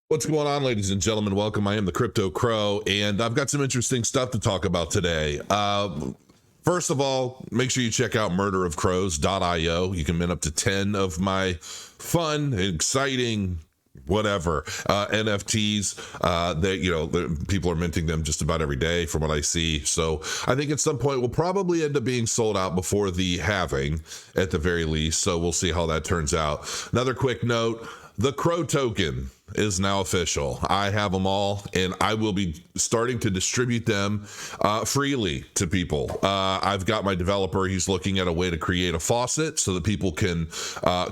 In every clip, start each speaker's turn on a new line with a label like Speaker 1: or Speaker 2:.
Speaker 1: What's going on, ladies and gentlemen? Welcome. I am the Crypto Crow, and I've got some interesting stuff to talk about today. First of all, make sure you check out murderofcrows.io. You can mint up to 10 of my fun, exciting, whatever NFTs. People are minting them just about every day from what I see. So I think at some point we'll probably end up being sold out before the halving at the very least. So we'll see how that turns out. Another quick note. The Crow token is now official. I have them all, and I will be starting to distribute them freely to people. I've got my developer. He's looking at a way to create a faucet so that people can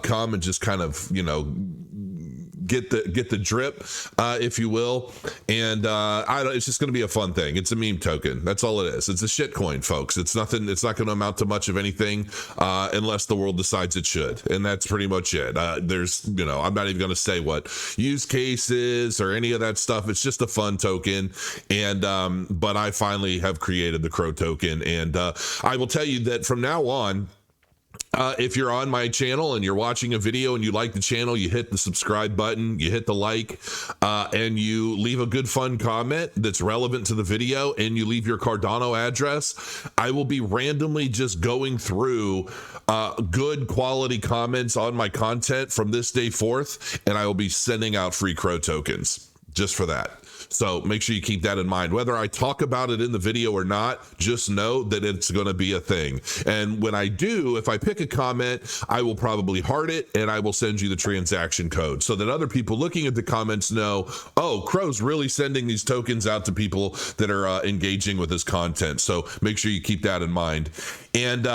Speaker 1: come and just kind of, get the drip, if you will. And it's just going to be a fun thing. It's a meme token. That's all it is. It's a shit coin, folks. It's nothing. It's not going to amount to much of anything unless the world decides it should. And that's pretty much it. I'm not even going to say what use cases or any of that stuff. It's just a fun token. And but I finally have created the Crow token. And I will tell you that from now on, if you're on my channel and you're watching a video and you like the channel, you hit the subscribe button, you hit the like, and you leave a good fun comment that's relevant to the video, and you leave your Cardano address, I will be randomly just going through good quality comments on my content from this day forth, and I will be sending out free Crow tokens just for that. So make sure you keep that in mind. Whether I talk about it in the video or not, just know that it's going to be a thing. And when I do, if I pick a comment, I will probably heart it, and I will send you the transaction code so that other people looking at the comments know, oh, Crow's really sending these tokens out to people that are engaging with his content. So make sure you keep that in mind. And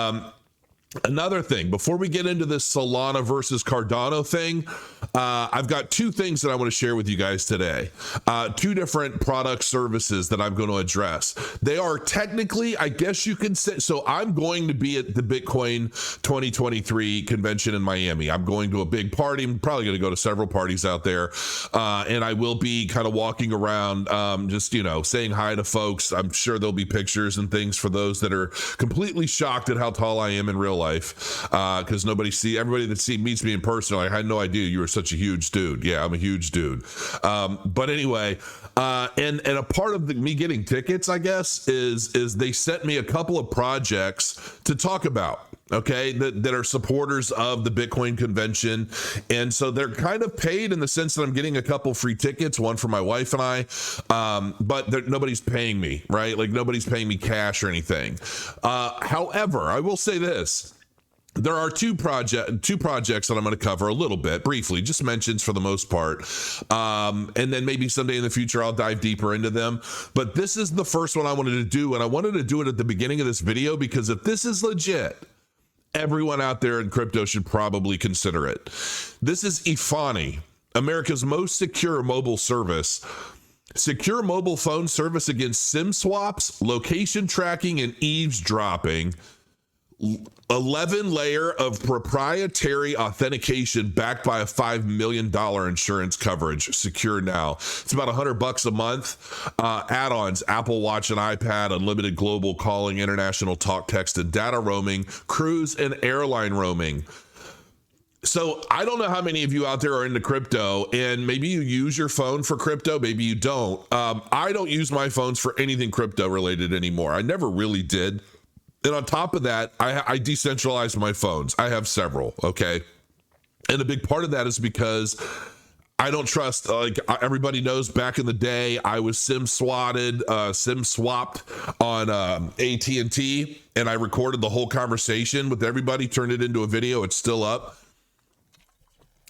Speaker 1: another thing, before we get into this Solana versus Cardano thing, I've got two things that I want to share with you guys today. Two different product services that I'm going to address. They are technically, I guess you can say, so I'm going to be at the Bitcoin 2023 convention in Miami. I'm going to a big party. I'm probably going to go to several parties out there. And I will be kind of walking around, just, saying hi to folks. I'm sure there'll be pictures and things for those that are completely shocked at how tall I am in real life, because everybody that meets me in person, I had no idea you were such a huge dude. Yeah, I'm a huge dude. But anyway, and a part of me getting tickets, I guess, is they sent me a couple of projects to talk about. Okay, that are supporters of the Bitcoin convention. And so they're kind of paid in the sense that I'm getting a couple free tickets, one for my wife and I, but nobody's paying me, right? Like nobody's paying me cash or anything. However, I will say this. There are two projects that I'm going to cover a little bit briefly, just mentions for the most part. And then maybe someday in the future, I'll dive deeper into them. But this is the first one I wanted to do. And I wanted to do it at the beginning of this video, because if this is legit, everyone out there in crypto should probably consider it. This is Ifani, America's most secure mobile service. Secure mobile phone service against SIM swaps, location tracking, and eavesdropping. 11-layer of proprietary authentication backed by a $5 million insurance coverage. Secure now. It's about $100 a month. Add-ons: Apple Watch and iPad, unlimited global calling, international talk, text, and data roaming, cruise and airline roaming. So I don't know how many of you out there are into crypto, and maybe you use your phone for crypto, maybe you don't. I don't use my phones for anything crypto related anymore. I never really did. And on top of that, I decentralized my phones. I have several, okay? And a big part of that is because I don't trust, everybody knows back in the day, I was SIM swapped on AT&T, and I recorded the whole conversation with everybody, turned it into a video. It's still up,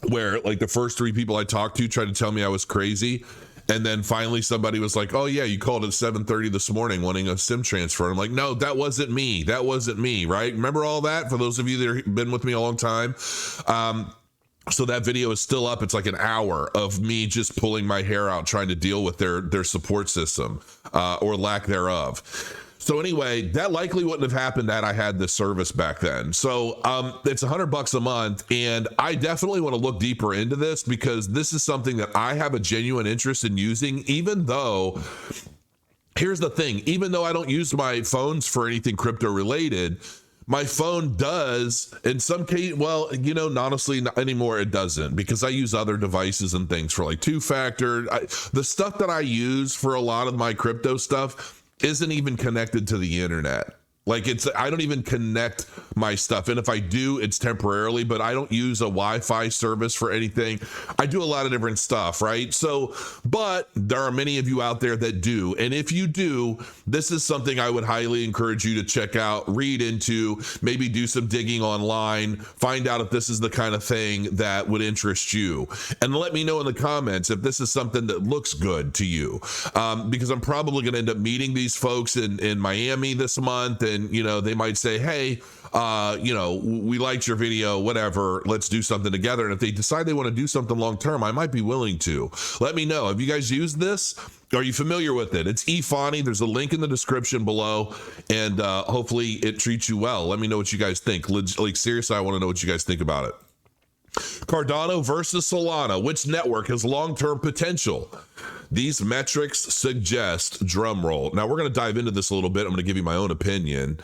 Speaker 1: where like the first three people I talked to tried to tell me I was crazy. And then finally somebody was like, oh yeah, you called at 7:30 this morning wanting a SIM transfer. And I'm like, no, that wasn't me. That wasn't me, right? Remember all that? For those of you that have been with me a long time. So that video is still up. It's like an hour of me just pulling my hair out trying to deal with their support system or lack thereof. So anyway, that likely wouldn't have happened had I had this service back then. So it's $100 a month, and I definitely want to look deeper into this, because this is something that I have a genuine interest in using, even though, here's the thing, even though I don't use my phones for anything crypto related, my phone does in some case. Well, honestly, not anymore it doesn't, because I use other devices and things for like two-factor. The stuff that I use for a lot of my crypto stuff isn't even connected to the internet. Like I don't even connect my stuff. And if I do, it's temporarily, but I don't use a Wi-Fi service for anything. I do a lot of different stuff, right? So, but there are many of you out there that do. And if you do, this is something I would highly encourage you to check out, read into, maybe do some digging online, find out if this is the kind of thing that would interest you. And let me know in the comments if this is something that looks good to you. Because I'm probably going to end up meeting these folks in Miami this month. And they might say, hey, we liked your video, whatever, let's do something together. And if they decide they want to do something long term, I might be willing to. Let me know. Have you guys used this? Are you familiar with it? It's Ifani. There's a link in the description below, and hopefully it treats you well. Let me know what you guys think. Like, seriously, I want to know what you guys think about it. Cardano versus Solana. Which network has long-term potential? These metrics suggest, drum roll. Now, we're going to dive into this a little bit. I'm going to give you my own opinion.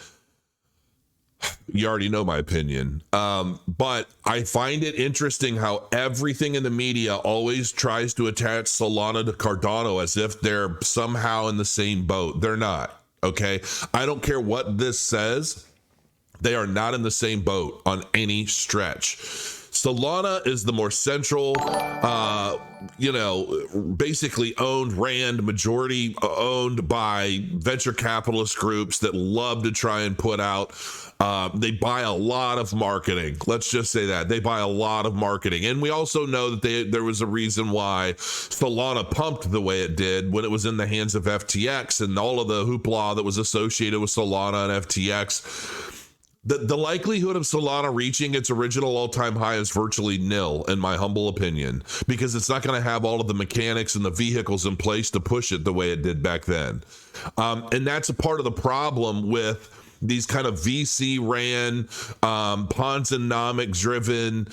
Speaker 1: You already know my opinion. But I find it interesting how everything in the media always tries to attach Solana to Cardano as if they're somehow in the same boat. They're not, okay? I don't care what this says. They are not in the same boat on any stretch. Solana is the more central, basically majority owned by venture capitalist groups that love to try and put out. They buy a lot of marketing. Let's just say that. They buy a lot of marketing. And we also know that there was a reason why Solana pumped the way it did when it was in the hands of FTX and all of the hoopla that was associated with Solana and FTX. The likelihood of Solana reaching its original all-time high is virtually nil, in my humble opinion, because it's not going to have all of the mechanics and the vehicles in place to push it the way it did back then. And that's a part of the problem with these kind of VC-ran, Ponzonomics-driven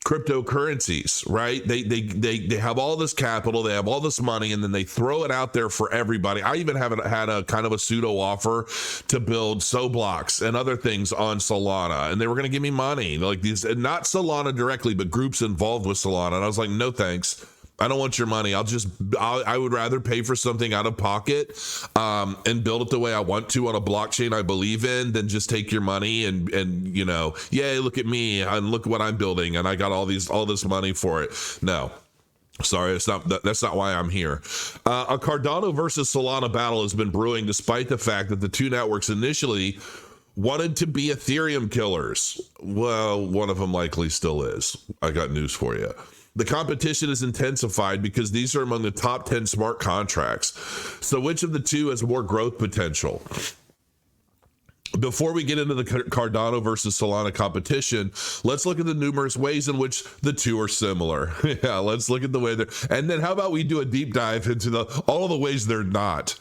Speaker 1: cryptocurrencies, right? They have all this capital, they have all this money, and then they throw it out there for everybody. I even haven't had a kind of a pseudo offer to build blocks and other things on Solana, and they were going to give me money, like these, not Solana directly, but groups involved with Solana. And I was like, no thanks. I don't want your money. I would rather pay for something out of pocket and build it the way I want to on a blockchain I believe in than just take your money and yay, look at me and look what I'm building and I got all this money for it. No. Sorry, that's not why I'm here. A Cardano versus Solana battle has been brewing despite the fact that the two networks initially wanted to be Ethereum killers. Well, one of them likely still is. I got news for you. The competition is intensified because these are among the top 10 smart contracts. So which of the two has more growth potential? Before we get into the Cardano versus Solana competition, let's look at the numerous ways in which the two are similar. Yeah, let's look at the way they're... And then how about we do a deep dive into all of the ways they're not?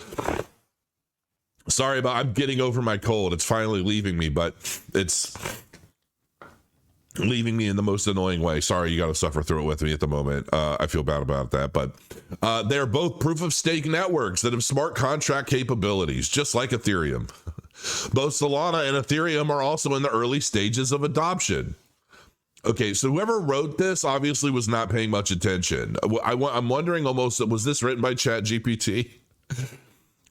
Speaker 1: Sorry I'm getting over my cold. It's finally leaving me, but it's... leaving me in the most annoying way. Sorry, you got to suffer through it with me at the moment. I feel bad about that, but they're both proof of stake networks that have smart contract capabilities, just like Ethereum. Both Solana and Ethereum are also in the early stages of adoption. Okay, so whoever wrote this obviously was not paying much attention. I'm wondering almost, was this written by ChatGPT?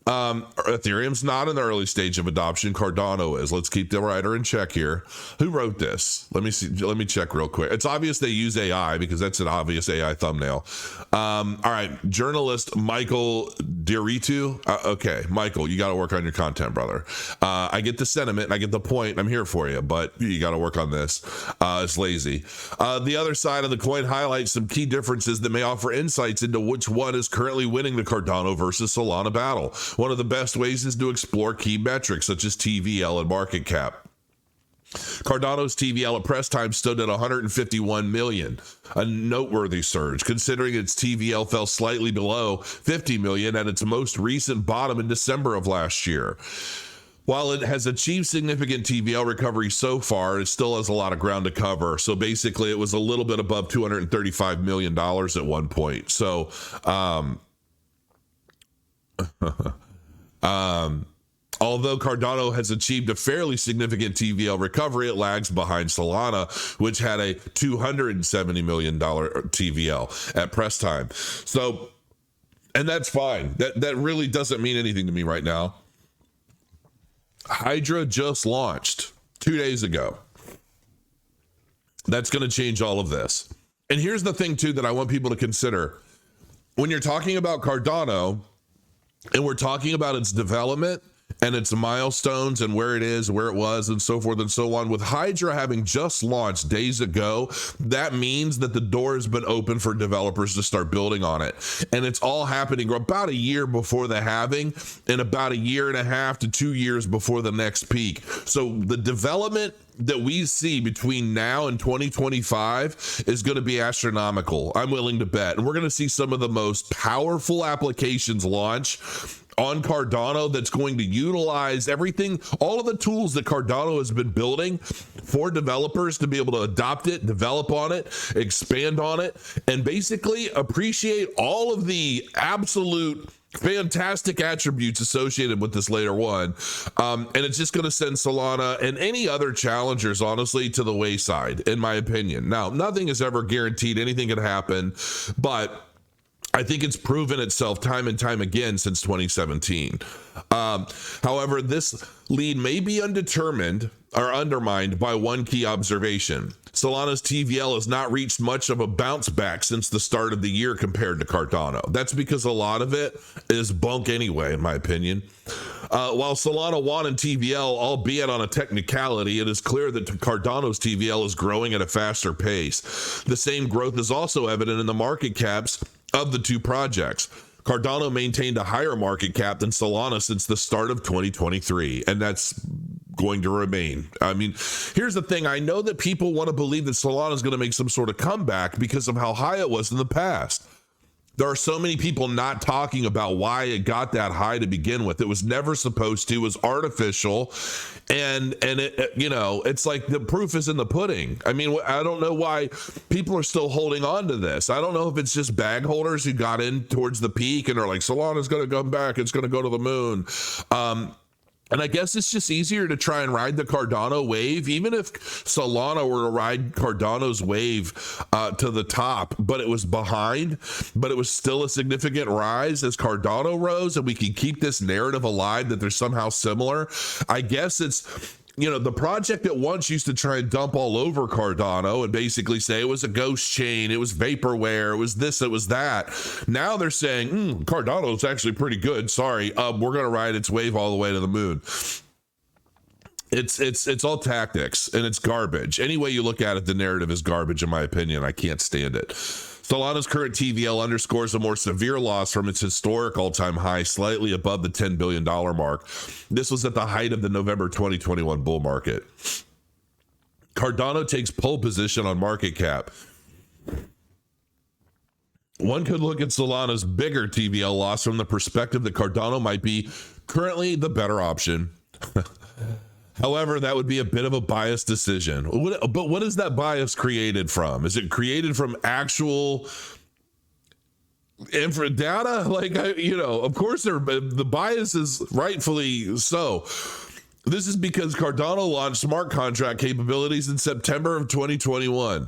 Speaker 1: Ethereum's not in the early stage of adoption. Cardano is. Let's keep the writer in check here. Who wrote this? Let me see. Let me check real quick. It's obvious they use AI because that's an obvious AI thumbnail. All right. Journalist Michael Diritu. Okay. Michael, you got to work on your content, brother. I get the sentiment and I get the point. I'm here for you, but you got to work on this. It's lazy. The other side of the coin highlights some key differences that may offer insights into which one is currently winning the Cardano versus Solana battle. One of the best ways is to explore key metrics such as TVL and market cap. Cardano's TVL at press time stood at 151 million, a noteworthy surge considering its TVL fell slightly below 50 million at its most recent bottom in December of last year. While it has achieved significant TVL recovery so far, it still has a lot of ground to cover. So basically it was a little bit above $235 million at one point. So Although Cardano has achieved a fairly significant TVL recovery, it lags behind Solana, which had a $270 million TVL at press time. So, and that's fine. That really doesn't mean anything to me right now. Hydra just launched 2 days ago. That's going to change all of this. And here's the thing, too, that I want people to consider. When you're talking about Cardano, and we're talking about its development and its milestones and where it is, where it was, and so forth and so on, with Hydra having just launched days ago, that means that the door has been open for developers to start building on it. And it's all happening about a year before the halving and about a year and a half to 2 years before the next peak. So the development that we see between now and 2025 is going to be astronomical. I'm willing to bet. And we're going to see some of the most powerful applications launch on Cardano that's going to utilize everything, all of the tools that Cardano has been building for developers to be able to adopt it, develop on it, expand on it, and basically appreciate all of the absolute fantastic attributes associated with this layer one. And it's just going to send Solana and any other challengers, honestly, to the wayside, in my opinion. Now, nothing is ever guaranteed. Anything can happen, but I think it's proven itself time and time again since 2017. However, this lead may be undetermined or undermined by one key observation. Solana's TVL has not reached much of a bounce back since the start of the year compared to Cardano. That's because a lot of it is bunk anyway, in my opinion. While Solana won in TVL, albeit on a technicality, it is clear that Cardano's TVL is growing at a faster pace. The same growth is also evident in the market caps of the two projects. Cardano maintained a higher market cap than Solana since the start of 2023, and that's going to remain. I mean, here's the thing. I know that people want to believe that Solana is going to make some sort of comeback because of how high it was in the past. There are so many people not talking about why it got that high to begin with. It was never supposed to. It was artificial. And it, you know, it's like the proof is in the pudding. I mean, I don't know why people are still holding on to this. I don't know if it's just bag holders who got in towards the peak and are like, Solana's going to come back. It's going to go to the moon. And I guess it's just easier to try and ride the Cardano wave, even if Solana were to ride Cardano's wave to the top, but it was behind, but it was still a significant rise as Cardano rose, and we can keep this narrative alive that they're somehow similar. I guess it's, you know, the project at once used to try and dump all over Cardano and basically say it was a ghost chain, it was vaporware, it was this, it was that. Now they're saying, Cardano's actually pretty good. Sorry, we're going to ride its wave all the way to the moon. It's all tactics, and it's garbage. Any way you look at it, the narrative is garbage, in my opinion. I can't stand it. Solana's current TVL underscores a more severe loss from its historic all-time high, slightly above the $10 billion mark. This was at the height of the November 2021 bull market. Cardano takes pole position on market cap. One could look at Solana's bigger TVL loss from the perspective that Cardano might be currently the better option. However, that would be a bit of a biased decision. But what is that bias created from? Is it created from actual infra data? Like, of course, the bias is rightfully so. This is because Cardano launched smart contract capabilities in September of 2021.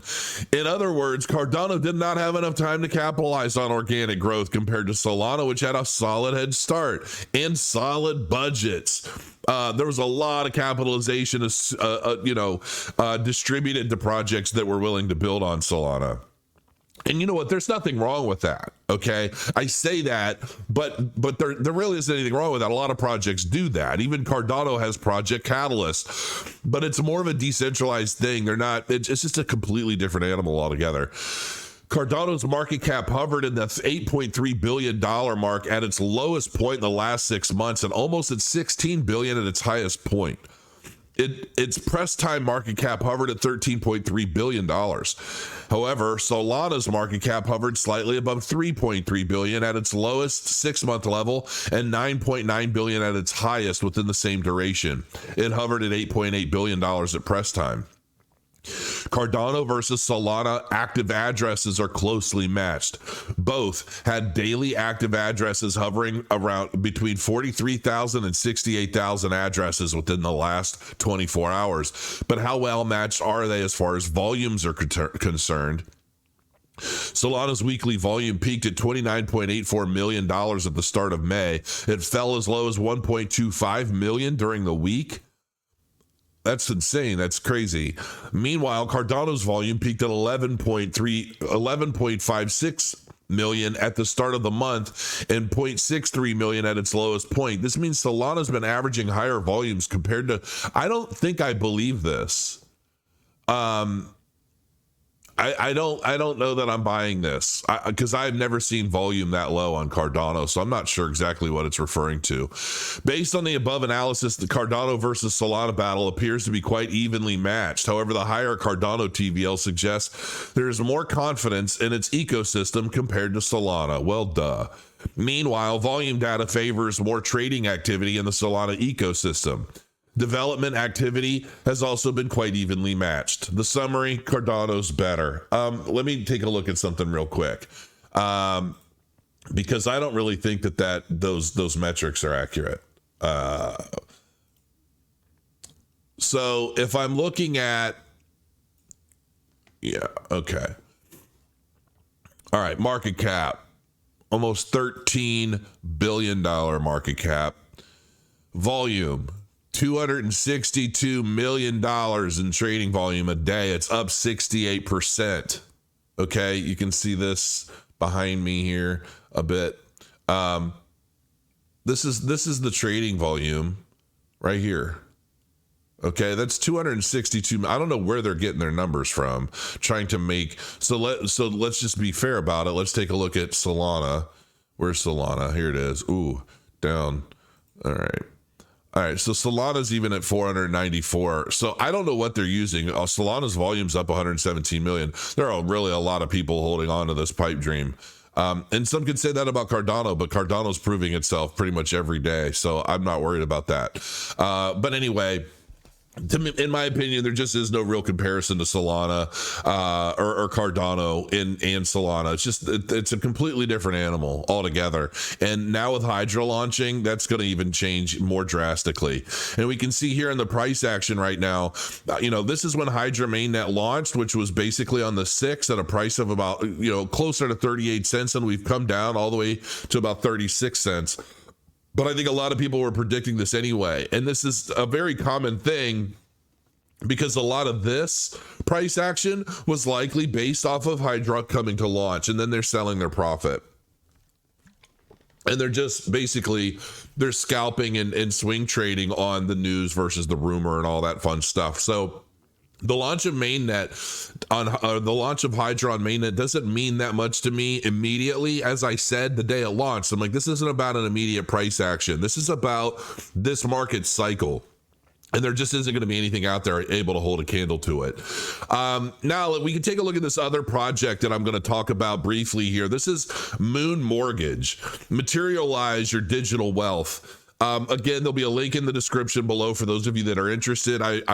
Speaker 1: In other words, Cardano did not have enough time to capitalize on organic growth compared to Solana, which had a solid head start and solid budgets. There was a lot of capitalization, distributed to projects that were willing to build on Solana. And you know what? There's nothing wrong with that. Okay. I say that, but there really isn't anything wrong with that. A lot of projects do that. Even Cardano has Project Catalyst, but it's more of a decentralized thing. It's just a completely different animal altogether. Cardano's market cap hovered in the $8.3 billion mark at its lowest point in the last 6 months and almost at $16 billion at its highest point. Its press time market cap hovered at $13.3 billion. However, Solana's market cap hovered slightly above $3.3 billion at its lowest 6-month level and $9.9 billion at its highest within the same duration. It hovered at $8.8 billion at press time. Cardano versus Solana active addresses are closely matched. Both had daily active addresses hovering around between 43,000 and 68,000 addresses within the last 24 hours. But how well matched are they as far as volumes are concerned? Solana's weekly volume peaked at $29.84 million at the start of May. It fell as low as $1.25 million during the week. That's insane. That's crazy. Meanwhile, Cardano's volume peaked at 11.56 million at the start of the month and 0.63 million at its lowest point. This means Solana's been averaging higher volumes compared to, I don't think I believe this. I don't know that I'm buying this because I've never seen volume that low on Cardano, so I'm not sure exactly what it's referring to. Based on the above analysis, the Cardano versus Solana battle appears to be quite evenly matched. However, the higher Cardano TVL suggests there is more confidence in its ecosystem compared to Solana. Well, duh. Meanwhile, volume data favors more trading activity in the Solana ecosystem. Development activity has also been quite evenly matched. The summary, Cardano's better. Let me take a look at something real quick, because I don't really think that those metrics are accurate. So if I'm looking at, okay. All right, market cap, almost $13 billion market cap. Volume, $262 million in trading volume a day. It's up 68%. Okay, you can see this behind me here a bit. This is the trading volume right here. Okay, that's 262. I don't know where they're getting their numbers from. Trying to make so let's just be fair about it. Let's take a look at Solana. Where's Solana? Here it is. Ooh, down. All right. All right, so Solana's even at 494. So I don't know what they're using. Solana's volume's up 117 million. There are really a lot of people holding on to this pipe dream. And some could say that about Cardano, but Cardano's proving itself pretty much every day. So I'm not worried about that. But anyway, in my opinion, there just is no real comparison to Solana or Cardano and Solana. It's a completely different animal altogether. And now with Hydra launching, that's going to even change more drastically. And we can see here in the price action right now, this is when Hydra mainnet launched, which was basically on the 6th at a price of about, closer to 38 cents. And we've come down all the way to about 36 cents. But I think a lot of people were predicting this anyway. And this is a very common thing because a lot of this price action was likely based off of Hydra coming to launch, and then they're selling their profit. And they're just basically, they're scalping and swing trading on the news versus the rumor and all that fun stuff. So the launch of mainnet the launch of Hydra on mainnet doesn't mean that much to me immediately. As I said, the day it launched, I'm like, this isn't about an immediate price action. This is about this market cycle. And there just isn't going to be anything out there able to hold a candle to it. Now, we can take a look at this other project that I'm going to talk about briefly here. This is Moon Mortgage. Materialize your digital wealth. Again, there'll be a link in the description below for those of you that are interested. I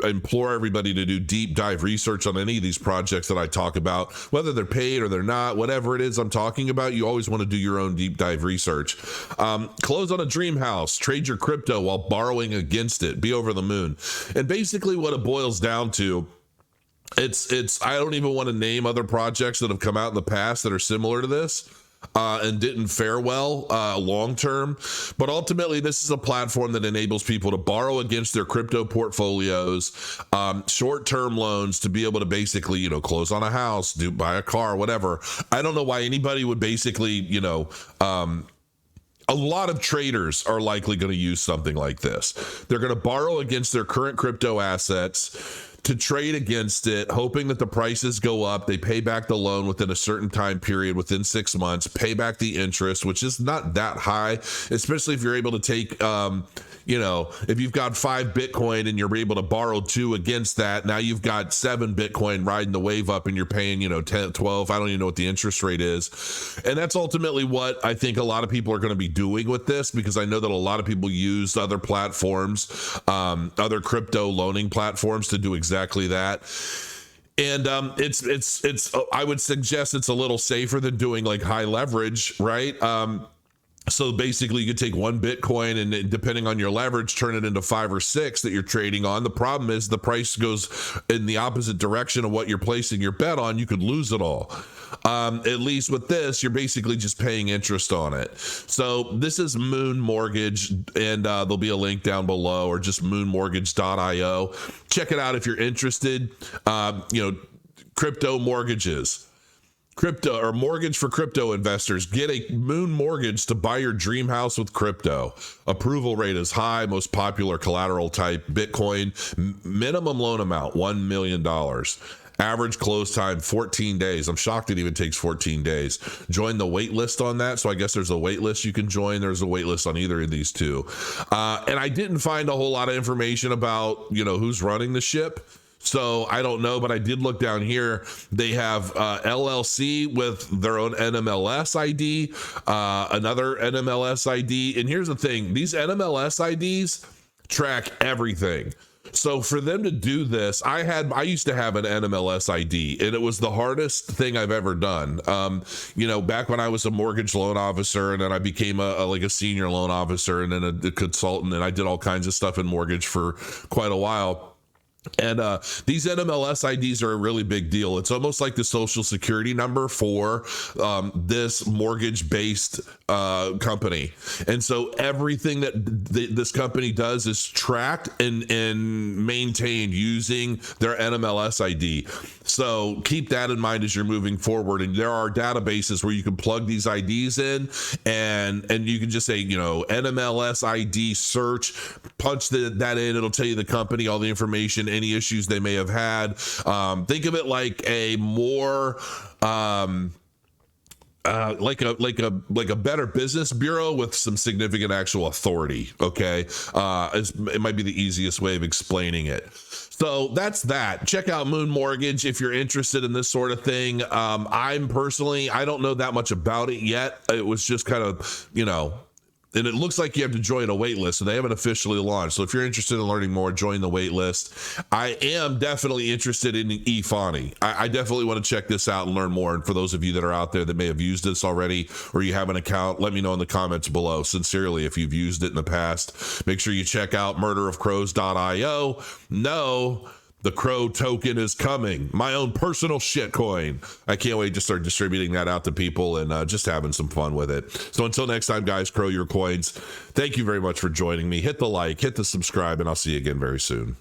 Speaker 1: implore everybody to do deep dive research on any of these projects that I talk about, whether they're paid or they're not, whatever it is I'm talking about. You always want to do your own deep dive research. Close on a dream house, trade your crypto while borrowing against it, be over the moon. And basically what it boils down to, it's I don't even want to name other projects that have come out in the past that are similar to this. And didn't fare well long term. But ultimately, this is a platform that enables people to borrow against their crypto portfolios, short-term loans to be able to basically, close on a house, buy a car, whatever. I don't know why anybody would basically, a lot of traders are likely going to use something like this. They're going to borrow against their current crypto assets to trade against it, hoping that the prices go up. They pay back the loan within a certain time period, within 6 months, pay back the interest, which is not that high, especially if you're able to take, if you've got 5 Bitcoin and you're able to borrow 2 against that, now you've got 7 Bitcoin riding the wave up and you're paying, 10, 12, I don't even know what the interest rate is. And that's ultimately what I think a lot of people are going to be doing with this, because I know that a lot of people use other platforms, other crypto loaning platforms to do exactly that. And it's I would suggest it's a little safer than doing like high leverage, right? So basically, you could take one Bitcoin and depending on your leverage, turn it into 5 or 6 that you're trading on. The problem is the price goes in the opposite direction of what you're placing your bet on. You could lose it all. At least with this, you're basically just paying interest on it. So this is Moon Mortgage, and there'll be a link down below, or just moonmortgage.io. Check it out if you're interested. Crypto mortgages. Crypto or mortgage for crypto investors. Get a Moon Mortgage to buy your dream house with crypto. Approval rate is high. Most popular collateral type, Bitcoin. Minimum loan amount, $1 million. Average close time, 14 days. I'm shocked it even takes 14 days. Join the wait list on that. So I guess there's a wait list you can join. There's a wait list on either of these two. And I didn't find a whole lot of information about, who's running the ship. So I don't know, but I did look down here. They have LLC with their own NMLS ID, another NMLS ID. And here's the thing. These NMLS IDs track everything. So for them to do this, I used to have an NMLS ID, and it was the hardest thing I've ever done. Back when I was a mortgage loan officer, and then I became a senior loan officer, and then a consultant, and I did all kinds of stuff in mortgage for quite a while. And these NMLS IDs are a really big deal. It's almost like the social security number for this mortgage-based company. And so everything that this company does is tracked and maintained using their NMLS ID. So keep that in mind as you're moving forward. And there are databases where you can plug these IDs in, and you can just say, NMLS ID search, punch that in. It'll tell you the company, all the information, any issues they may have had. Think of it like a more like a better business bureau with some significant actual authority. Okay, it might be the easiest way of explaining it. So that's that. Check out Moon Mortgage if you're interested in this sort of thing. I don't know that much about it yet. It was just kind of, and it looks like you have to join a wait list, so they haven't officially launched. So if you're interested in learning more, join the wait list. I am definitely interested in Ifani. I definitely want to check this out and learn more. And for those of you that are out there that may have used this already, or you have an account, let me know in the comments below. Sincerely, if you've used it in the past, make sure you check out murderofcrows.io. No, the Crow token is coming. My own personal shitcoin. I can't wait to start distributing that out to people and just having some fun with it. So until next time, guys, crow your coins. Thank you very much for joining me. Hit the like, hit the subscribe, and I'll see you again very soon.